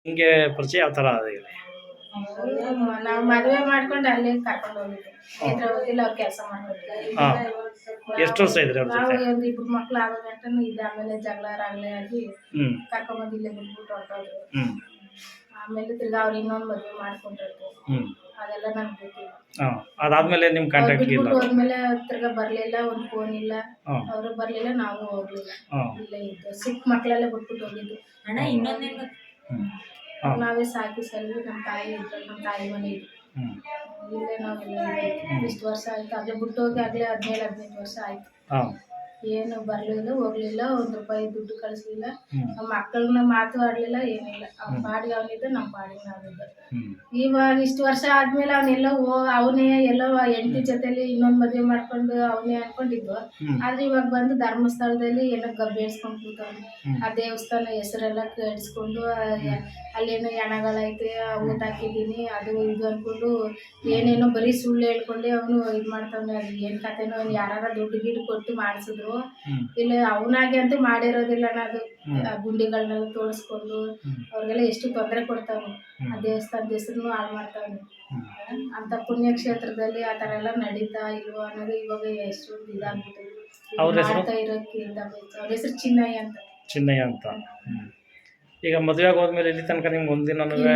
ನಿಮಗೆ ಪರಿಚಯ ಯಾವ ಥರ ಇದೆ? ನಾವು ಮದುವೆ ಮಾಡ್ಕೊಂಡು ಅಲ್ಲೇ ಕರ್ಕೊಂಡು ಹೋಗಿದ್ದೆ. ಹೈದ್ರಾಬಾದಲ್ಲಿ ಅವ್ರು ಕೆಲಸ ಮಾಡ್ಕೊಂಡಿದ್ರು. ಹಾಂ. ಎಷ್ಟು ವರ್ಷ ಇದ್ರಿ ಅವ್ರ ನಾವು ಜೊತೆ? ಒಂದು ಇಬ್ರು ಮಕ್ಳು ಆಗೋ ಗಂಟನೂ ಇದ್ದೆ. ಆಮೇಲೆ ಜಗಳ ರಗಳೆ ಆಗಿ ಹ್ಞೂ ಕರ್ಕೊಂಬಂದು ಇಲ್ಲೇ ಬಿಟ್ಬಿಟ್ಟು ಹೊರಟೋದ್ರು. ಹ್ಞೂ ಆಮೇಲೆ ತಿರ್ಗಾ ಅವ್ರು ಇನ್ನೊಂದು ಮದುವೆ ಮಾಡ್ಕೊಂಡಿದ್ರು. ಹ್ಞೂ ಅದೆಲ್ಲ ನನ್ಗೆ ಗೊತ್ತಿಲ್ಲ. ಹಾಂ. ಅದಾದಮೇಲೆ ನಿಮ್ಮ ಅವ್ರು ಕಾಂಟ್ಯಾಕ್ಟ್ ಇಲ್ಲ? ಬಿಟ್ಬಿಟ್ಟು ಹೋದ್ಮೇಲೆ ತಿರ್ಗಾ ಬರಲಿಲ್ಲ, ಒಂದು ಫೋನ್ ಇಲ್ಲ. ಹಾಂ ಅವರು ಬರಲಿಲ್ಲ, ನಾವು ಹೋಗ್ಲಿಲ್ಲ. ಹಾಂ ಇಲ್ಲೇ ಇದ್ದು ಚಿಕ್ಕ ಮಕ್ಕಳೆಲ್ಲ ಬಿಟ್ಬಿಟ್ಟು ಹೋಗಿದ್ದು. ಅಣ್ಣ ಇನ್ನೊಂದೇನು ಹ್ಞೂ ಹಾಂ ನಾವೇ ಸಾಕಿ ಸಲ್ವಿ ನಮ್ಮ ತಾಯಿ ಇದ್ರು, ನಮ್ಮ ತಾಯಿ ಮನೆ ಇದ್ದು. ಹ್ಞೂ ಇಲ್ಲೇ ನಾವೆಲ್ಲ ಇಷ್ಟು ವರ್ಷ ಆಯ್ತು. ಅಲ್ಲೇ ಬಿಟ್ಟು ಹೋಗಿ ಆಗಲೇ 17-18 ವರ್ಷ ಆಯ್ತು. ಹಾಂ ಏನು ಬರಲಿಲ್ಲ, ಹೋಗ್ಲಿಲ್ಲ, ₹1 ದುಡ್ಡು ಕಳಿಸ್ಲಿಲ್ಲ. ಹ್ಞೂ ನಮ್ಮ ಮಕ್ಕಳನ್ನ ಮಾತು ಆಡಲಿಲ್ಲ, ಏನಿಲ್ಲ. ಅವ್ನ ಪಾಡಿಗೆ ಅವನಿದ್ದ, ನಮ್ಮ ಪಾಡಿಗೆ ನಾವಿದ್ದ. ಹ್ಞೂ ಇವಾಗ ಇಷ್ಟು ವರ್ಷ ಆದ್ಮೇಲೆ ಅವನೆಲ್ಲೋ ಅವನೇ ಎಲ್ಲೋ ಹೆಂಡತಿ ಜೊತೆಲಿ ಇನ್ನೊಂದು ಮದುವೆ ಮಾಡ್ಕೊಂಡು ಅವನೇ ಅನ್ಕೊಂಡಿದ್ವು. ಆದ್ರೆ ಇವಾಗ ಬಂದು ಧರ್ಮಸ್ಥಳದಲ್ಲಿ ಏನೋ ಬೇಡ್ಸ್ಕೊಂಡು ಕೂತವ್ನು. ಆ ದೇವಸ್ಥಾನ ಹೆಸರೆಲ್ಲ ಕೆಡಿಸ್ಕೊಂಡು ಅಲ್ಲೇನೋ ಹೆಣಗಳೈತೆ, ಊಟ ಹಾಕಿದ್ದೀನಿ, ಅದು ಇದು ಅನ್ಕೊಂಡು ಏನೇನೋ ಬರೀ ಸುಳ್ಳು ಹೇಳ್ಕೊಂಡು ಅವನು ಇದು ಮಾಡ್ತಾವನೆ. ಅದು ಏನು ಕತೆನೋ, ಯಾರ ದುಡ್ಡು ಗಿಡ್ಡು ಕೊಟ್ಟು ಮಾಡಿಸಿದ್ರು ಇಲ್ಲ, ಅವನಾಗೆ ಅಂತೂ ಮಾಡಿರೋದಿಲ್ಲ. ಅದು ಗುಂಡಿಗಳನ್ನೆಲ್ಲ ತೋರಿಸ್ಕೊಂಡು ಅವ್ರಿಗೆಲ್ಲ ಎಷ್ಟು ತೊಂದರೆ ಕೊಡ್ತಾವನು. ಆ ದೇವಸ್ಥಾನದ ಹೆಸರು ಹಾಳು ಮಾಡ್ತಾವನು. ಅಂತ ಪುಣ್ಯಕ್ಷೇತ್ರದಲ್ಲಿ ಆ ಥರ ಎಲ್ಲ ನಡೀತಾ ಇಲ್ವೋ ಅನ್ನೋದು ಇವಾಗ ಎಷ್ಟು ಇದಾಗ್ಬಿಟ್ಟಿದೆ. ಮಾಡ್ತಾ ಇರೋಕ್ಕಿಂತ ಅವ್ರ ಹೆಸರು ಚಿನ್ನಯ್ಯ ಅಂತ. ಚಿನ್ನಯ್ಯ ಅಂತ. ಈಗ ಮದುವೆ ಆಗೋದ್ಮೇಲೆ ಇಲ್ಲಿ ತನಕ ನಿಮ್ಗೆ ಒಂದಿನನೂ ಇಲ್ಲ?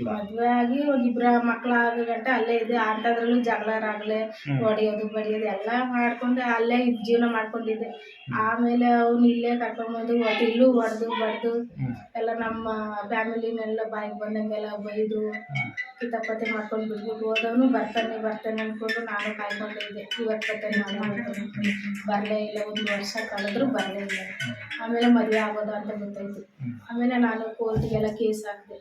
ಮದುವೆ ಆಗಿ ಒಂದಿಬ್ಬರ ಮಕ್ಳು ಆಗೋ ಗಂಟ ಅಲ್ಲೇ ಇದೆ. ಅಂಥದ್ರಲ್ಲೂ ಜಗಳ ರಾಗಲೆ, ಹೊಡೆಯೋದು ಬಡಿಯೋದು ಎಲ್ಲ ಮಾಡ್ಕೊಂಡು ಅಲ್ಲೇ ಜೀವನ ಮಾಡ್ಕೊಂಡಿದ್ದೆ. ಆಮೇಲೆ ಅವ್ನು ಇಲ್ಲೇ ಕರ್ಕೊಂಡ್ಬಂದು ಇಲ್ಲೂ ಹೊಡೆದು ಬಡ್ದು ಎಲ್ಲ ನಮ್ಮ ಫ್ಯಾಮಿಲಿನೆಲ್ಲ ಬಾಯಿಗೆ ಬಂದಂಗೆಲ್ಲ ಬೈದು ಕಿತಾಪತಿ ಮಾಡ್ಕೊಂಡು ಬಿಟ್ಬಿಟ್ಟು ಹೋದವನು. ಬರ್ತಾನೆ ಅಂದ್ಕೊಂಡು ನಾನು ಕಾಯ್ಕೊಂಡಿದ್ದೆ. ಇವತ್ತು ಬರ್ತಾನೆ, ನಾಳೆ ಬರ್ತಾನೆ, ಬರಲೇ ಇಲ್ಲ. 1 ವರ್ಷ ಕಳೆದ್ರು ಬರಲೇ ಇಲ್ಲ. ಆಮೇಲೆ ಮದುವೆ ಆಗೋದು ಅಂತ ಗೊತ್ತಾಯ್ತು. ಆಮೇಲೆ ನಾನು ಕೋರ್ಟ್ಗೆಲ್ಲ ಕೇಸ್ ಹಾಕಿದೆ.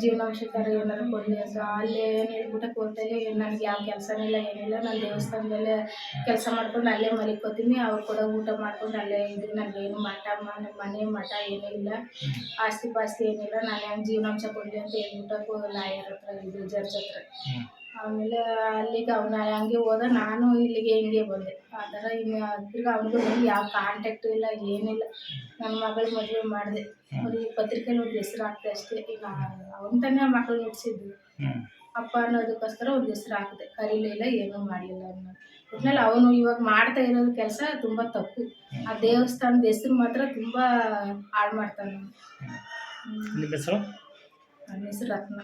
ಜೀವನಾಂಶಕರ ಏನಾರು ಕೊಡಲಿ ಅಂತ. ಅಲ್ಲೇ ಏನು ಹೇಳ್ಬಿಟ್ಟೆ ಕೋರ್ಟಲ್ಲಿ, ನನಗೆ ಯಾವ ಕೆಲಸನೂ ಇಲ್ಲ, ಏನಿಲ್ಲ. ನಾನು ದೇವಸ್ಥಾನದಲ್ಲೇ ಕೆಲಸ ಮಾಡ್ಕೊಂಡು ಅಲ್ಲೇ ಮಲಿಕೋತೀನಿ. ಅವ್ರು ಕೊಡೋ ಊಟ ಮಾಡ್ಕೊಂಡು ಅಲ್ಲೇ ಇದ್ದೀನಿ. ನನಗೇನು ಮನೆ ಮಠ ಏನೂ ಇಲ್ಲ, ಆಸ್ತಿ ಪಾಸ್ತಿ ಏನಿಲ್ಲ. ನಾನು ಹೆಂಗೆ ಜೀವನಾಂಶ ಕೊಡಲಿ ಅಂತ ಹೇಳ್ಬಿಟ್ಟು ಲಾಯರ್ ಹತ್ರ ಇದು ಜಡ್ಜ್ ಹತ್ರ. ಆಮೇಲೆ ಅಲ್ಲಿಗೆ ಅವನ ಹಂಗೆ ಹೋದ, ನಾನು ಇಲ್ಲಿಗೆ ಹಿಂಗೆ ಬಂದೆ. ಆ ಥರ ಇನ್ನು ತಿರ್ಗಿ ಅವನಿಗೂ ನನಗೆ ಯಾವ ಕಾಂಟ್ಯಾಕ್ಟು ಇಲ್ಲ, ಏನಿಲ್ಲ. ನನ್ನ ಮಗಳ ಮದುವೆ ಮಾಡಿದೆ. ಅವ್ರಿಗೆ ಪತ್ರಿಕೆಯಲ್ಲಿ ಒಂದು ಹೆಸ್ರು ಹಾಕ್ದೆ ಅಷ್ಟೇ. ಈಗ ಅವನ ತಾನೇ ಮಕ್ಕಳು ನಡೆಸಿದ್ದು. ಅಪ್ಪ ಅನ್ನೋದಕ್ಕೋಸ್ಕರ ಒಂದು ಹೆಸ್ರು ಹಾಕಿದೆ, ಕರೀಲಿಲ್ಲ, ಏನೂ ಮಾಡಲಿಲ್ಲ ಅನ್ನೋದು. ಒಟ್ನಲ್ಲಿ ಅವನು ಇವಾಗ ಮಾಡ್ತಾ ಇರೋದು ಕೆಲಸ ತುಂಬ ತಪ್ಪು. ಆ ದೇವಸ್ಥಾನದ ಹೆಸ್ರು ಮಾತ್ರ ತುಂಬ ಹಾಳು ಮಾಡ್ತಾನೆ. ನಿಮ್ಮ ಹೆಸರು? ನನ್ನ ಹೆಸ್ರು ರತ್ನ.